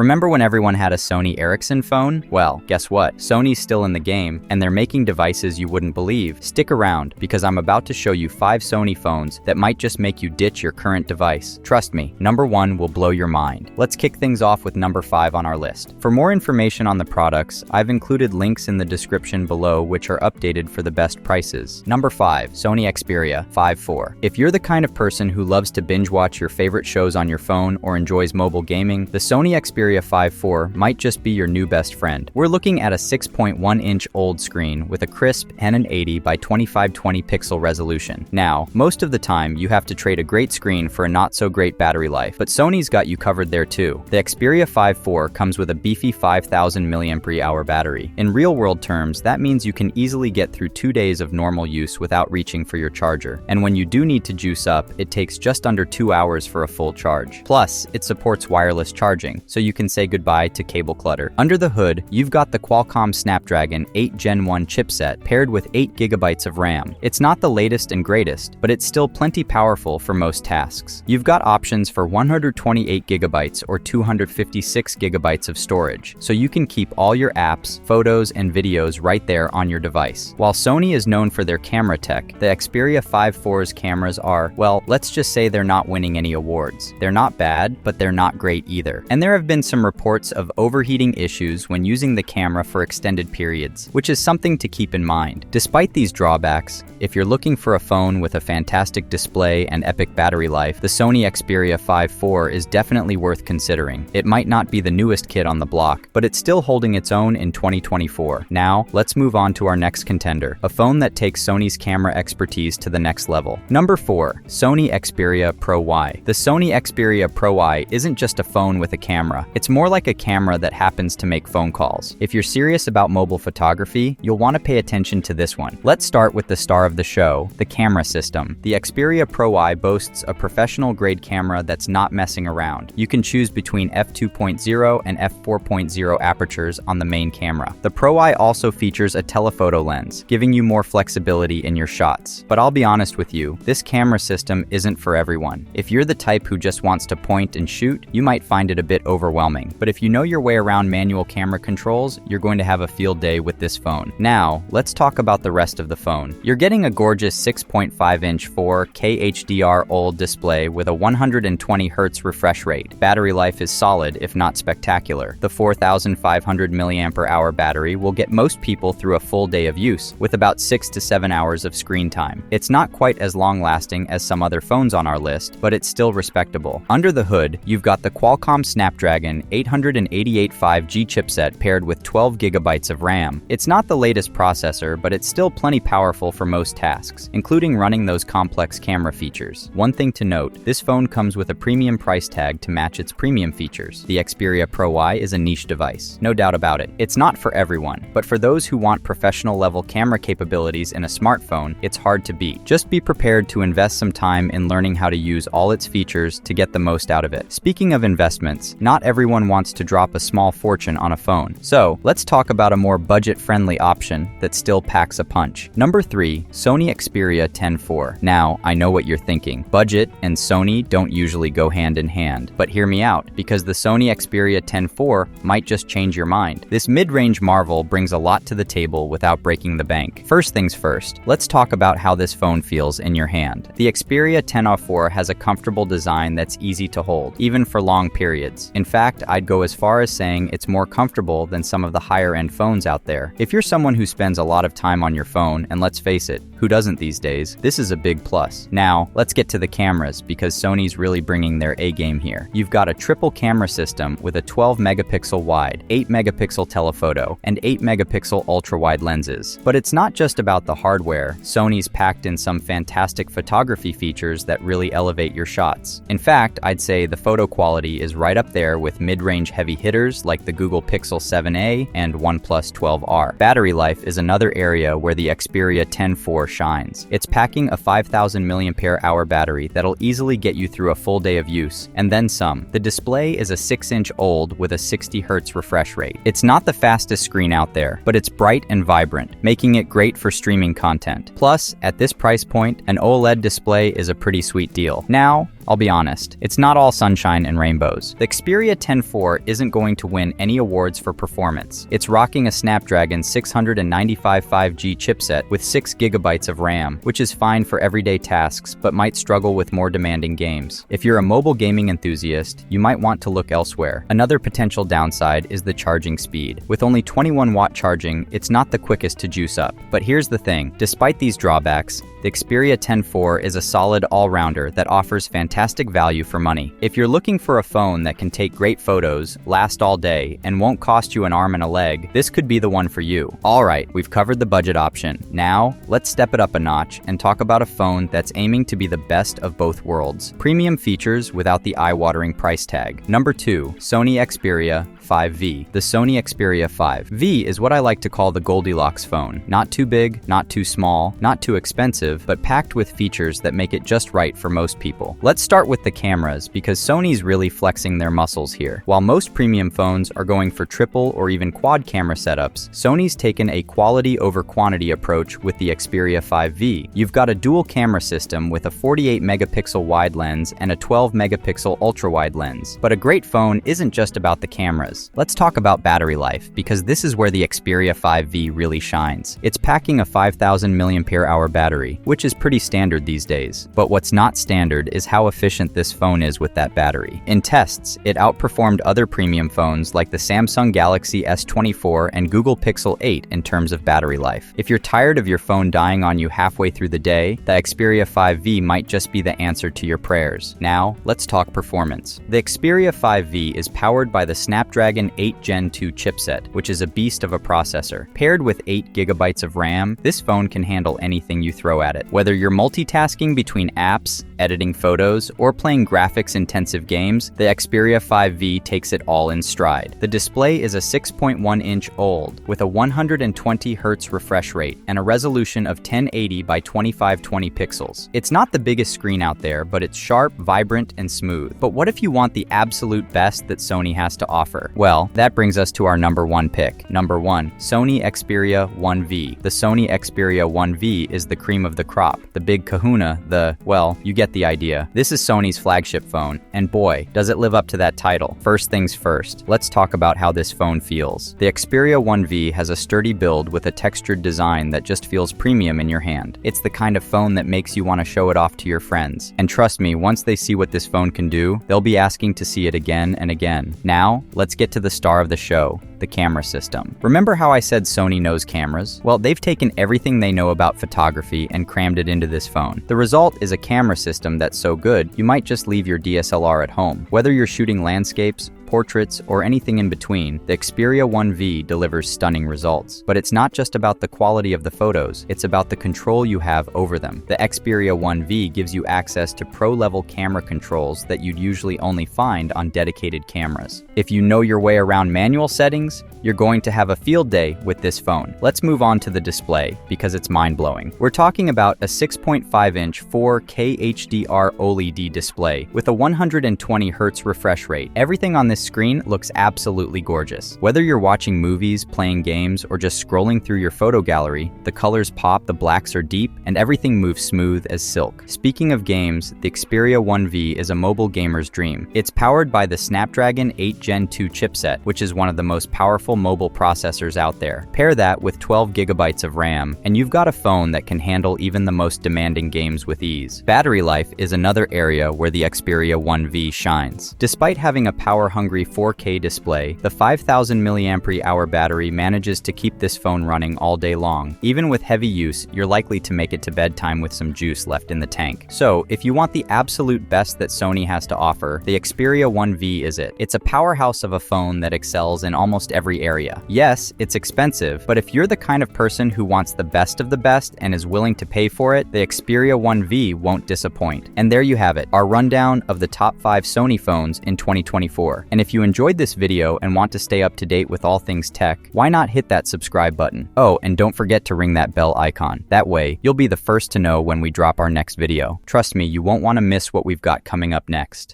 Remember when everyone had a Sony Ericsson phone? Well, guess what? Sony's still in the game, and they're making devices you wouldn't believe. Stick around, because I'm about to show you 5 Sony phones that might just make you ditch your current device. Trust me, number 1 will blow your mind. Let's kick things off with number 5 on our list. For more information on the products, I've included links in the description below which are updated for the best prices. Number 5, Sony Xperia 5.4. If you're the kind of person who loves to binge watch your favorite shows on your phone or enjoys mobile gaming, the Sony Xperia 5.4 might just be your new best friend. We're looking at a 6.1-inch OLED screen with a crisp 1080 by 2520 pixel resolution. Now, most of the time you have to trade a great screen for a not-so-great battery life, but Sony's got you covered there too. The Xperia 5.4 comes with a beefy 5000 mAh battery. In real-world terms, that means you can easily get through 2 days of normal use without reaching for your charger. And when you do need to juice up, it takes just under 2 hours for a full charge. Plus, it supports wireless charging, so you can say goodbye to cable clutter. Under the hood, you've got the Qualcomm Snapdragon 8 Gen 1 chipset paired with 8 GB of RAM. It's not the latest and greatest, but it's still plenty powerful for most tasks. You've got options for 128 GB or 256 GB of storage, so you can keep all your apps, photos, and videos right there on your device. While Sony is known for their camera tech, the Xperia 5.4's cameras are, well, let's just say they're not winning any awards. They're not bad, but they're not great either. And there have been some reports of overheating issues when using the camera for extended periods, which is something to keep in mind. Despite these drawbacks, if you're looking for a phone with a fantastic display and epic battery life, the Sony Xperia 5.4 is definitely worth considering. It might not be the newest kid on the block, but it's still holding its own in 2024. Now, let's move on to our next contender, a phone that takes Sony's camera expertise to the next level. Number 4, Sony Xperia Pro Y. The Sony Xperia Pro Y isn't just a phone with a camera. It's more like a camera that happens to make phone calls. If you're serious about mobile photography, you'll want to pay attention to this one. Let's start with the star of the show, the camera system. The Xperia Pro Y boasts a professional-grade camera that's not messing around. You can choose between f2.0 and f4.0 apertures on the main camera. The Pro Y also features a telephoto lens, giving you more flexibility in your shots. But I'll be honest with you, this camera system isn't for everyone. If you're the type who just wants to point and shoot, you might find it a bit overwhelming. But if you know your way around manual camera controls, you're going to have a field day with this phone. Now, let's talk about the rest of the phone. You're getting a gorgeous 6.5-inch 4K HDR OLED display with a 120 Hz refresh rate. Battery life is solid, if not spectacular. The 4500 mAh battery will get most people through a full day of use, with about 6 to 7 hours of screen time. It's not quite as long-lasting as some other phones on our list, but it's still respectable. Under the hood, you've got the Qualcomm Snapdragon 888 5G chipset paired with 12 GB of RAM. It's not the latest processor, but it's still plenty powerful for most tasks, including running those complex camera features. One thing to note, this phone comes with a premium price tag to match its premium features. The Xperia Pro Y is a niche device, no doubt about it. It's not for everyone, but for those who want professional-level camera capabilities in a smartphone, it's hard to beat. Just be prepared to invest some time in learning how to use all its features to get the most out of it. Speaking of investments, not everyone wants to drop a small fortune on a phone. So, let's talk about a more budget-friendly option that still packs a punch. Number 3, Sony Xperia 10.4. Now, I know what you're thinking. Budget and Sony don't usually go hand in hand, but hear me out, because the Sony Xperia 10.4 might just change your mind. This mid-range marvel brings a lot to the table without breaking the bank. First things first, let's talk about how this phone feels in your hand. The Xperia 10.4 has a comfortable design that's easy to hold, even for long periods. In fact, I'd go as far as saying it's more comfortable than some of the higher-end phones out there. If you're someone who spends a lot of time on your phone, and let's face it, who doesn't these days, this is a big plus. Now, let's get to the cameras, because Sony's really bringing their A-game here. You've got a triple camera system with a 12-megapixel wide, 8-megapixel telephoto, and 8-megapixel ultra-wide lenses. But it's not just about the hardware. Sony's packed in some fantastic photography features that really elevate your shots. In fact, I'd say the photo quality is right up there with mid-range heavy hitters like the Google Pixel 7a and OnePlus 12R. Battery life is another area where the Xperia 10.4 shines. It's packing a 5000 mAh battery that'll easily get you through a full day of use, and then some. The display is a 6-inch OLED with a 60 Hz refresh rate. It's not the fastest screen out there, but it's bright and vibrant, making it great for streaming content. Plus, at this price point, an OLED display is a pretty sweet deal. Now, I'll be honest, it's not all sunshine and rainbows. The Xperia 10-4 isn't going to win any awards for performance. It's rocking a Snapdragon 695 5G chipset with 6 GB of RAM, which is fine for everyday tasks but might struggle with more demanding games. If you're a mobile gaming enthusiast, you might want to look elsewhere. Another potential downside is the charging speed. With only 21-watt charging, it's not the quickest to juice up. But here's the thing, despite these drawbacks, the Xperia 10-4 is a solid all-rounder that offers fantastic value for money. If you're looking for a phone that can take great photos, last all day, and won't cost you an arm and a leg, this could be the one for you. Alright, we've covered the budget option. Now, let's step it up a notch and talk about a phone that's aiming to be the best of both worlds. Premium features without the eye-watering price tag. Number 2, Sony Xperia 5V. The Sony Xperia 5V is what I like to call the Goldilocks phone. Not too big, not too small, not too expensive, but packed with features that make it just right for most people. Let's start with the cameras, because Sony's really flexing their muscles here. While most premium phones are going for triple or even quad camera setups, Sony's taken a quality over quantity approach with the Xperia 5V. You've got a dual camera system with a 48 megapixel wide lens and a 12 megapixel ultra wide lens. But a great phone isn't just about the cameras. Let's talk about battery life, because this is where the Xperia 5V really shines. It's packing a 5,000 mAh battery, which is pretty standard these days. But what's not standard is how efficient this phone is with that battery. In tests, it outperformed other premium phones like the Samsung Galaxy S24 and Google Pixel 8 in terms of battery life. If you're tired of your phone dying on you halfway through the day, the Xperia 5V might just be the answer to your prayers. Now, let's talk performance. The Xperia 5V is powered by the Snapdragon 8 Gen 2 chipset, which is a beast of a processor. Paired with 8 GB of RAM, this phone can handle anything you throw at it. Whether you're multitasking between apps, editing photos, or playing graphics-intensive games, the Xperia 5V takes it all in stride. The display is a 6.1-inch OLED with a 120 Hz refresh rate and a resolution of 1080 by 2520 pixels. It's not the biggest screen out there, but it's sharp, vibrant, and smooth. But what if you want the absolute best that Sony has to offer? Well, that brings us to our number 1 pick. Number 1, Sony Xperia 1V. The Sony Xperia 1V is the cream of the crop, the big kahuna, well, you get the idea. This is Sony's flagship phone, and boy, does it live up to that title. First things first, let's talk about how this phone feels. The Xperia 1V has a sturdy build with a textured design that just feels premium in your hand. It's the kind of phone that makes you want to show it off to your friends. And trust me, once they see what this phone can do, they'll be asking to see it again and again. Now, let's get to the star of the show, the camera system. Remember how I said Sony knows cameras? Well, they've taken everything they know about photography and crammed it into this phone. The result is a camera system that's so good, you might just leave your DSLR at home. Whether you're shooting landscapes, portraits, or anything in between, the Xperia 1V delivers stunning results. But it's not just about the quality of the photos, it's about the control you have over them. The Xperia 1V gives you access to pro-level camera controls that you'd usually only find on dedicated cameras. If you know your way around manual settings, you're going to have a field day with this phone. Let's move on to the display, because it's mind-blowing. We're talking about a 6.5-inch 4K HDR OLED display with a 120 Hz refresh rate. Everything on this screen looks absolutely gorgeous. Whether you're watching movies, playing games, or just scrolling through your photo gallery, the colors pop, the blacks are deep, and everything moves smooth as silk. Speaking of games, the Xperia 1V is a mobile gamer's dream. It's powered by the Snapdragon 8 Gen 2 chipset, which is one of the most powerful mobile processors out there. Pair that with 12 GB of RAM, and you've got a phone that can handle even the most demanding games with ease. Battery life is another area where the Xperia 1V shines. Despite having a power-hungry 4K display, the 5,000 mAh battery manages to keep this phone running all day long. Even with heavy use, you're likely to make it to bedtime with some juice left in the tank. So, if you want the absolute best that Sony has to offer, the Xperia 1V is it. It's a powerhouse of a phone that excels in almost every area. Yes, it's expensive, but if you're the kind of person who wants the best of the best and is willing to pay for it, the Xperia 1V won't disappoint. And there you have it, our rundown of the top 5 Sony phones in 2024. And if you enjoyed this video and want to stay up to date with all things tech, why not hit that subscribe button? Oh, and don't forget to ring that bell icon. That way, you'll be the first to know when we drop our next video. Trust me, you won't want to miss what we've got coming up next.